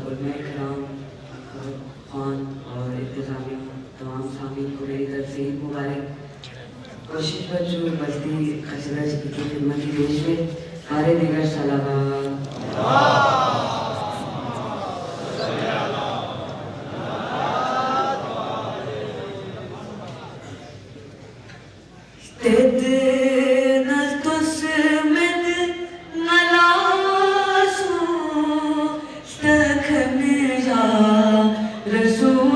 علماء کرام خوان اور انتظامیہ تمام سامعین کو میری طرف سے عید مبارک. کوشش بچوں بستی خسرت کی خدمتی پیش میں بارے دیگر صلوات. رسول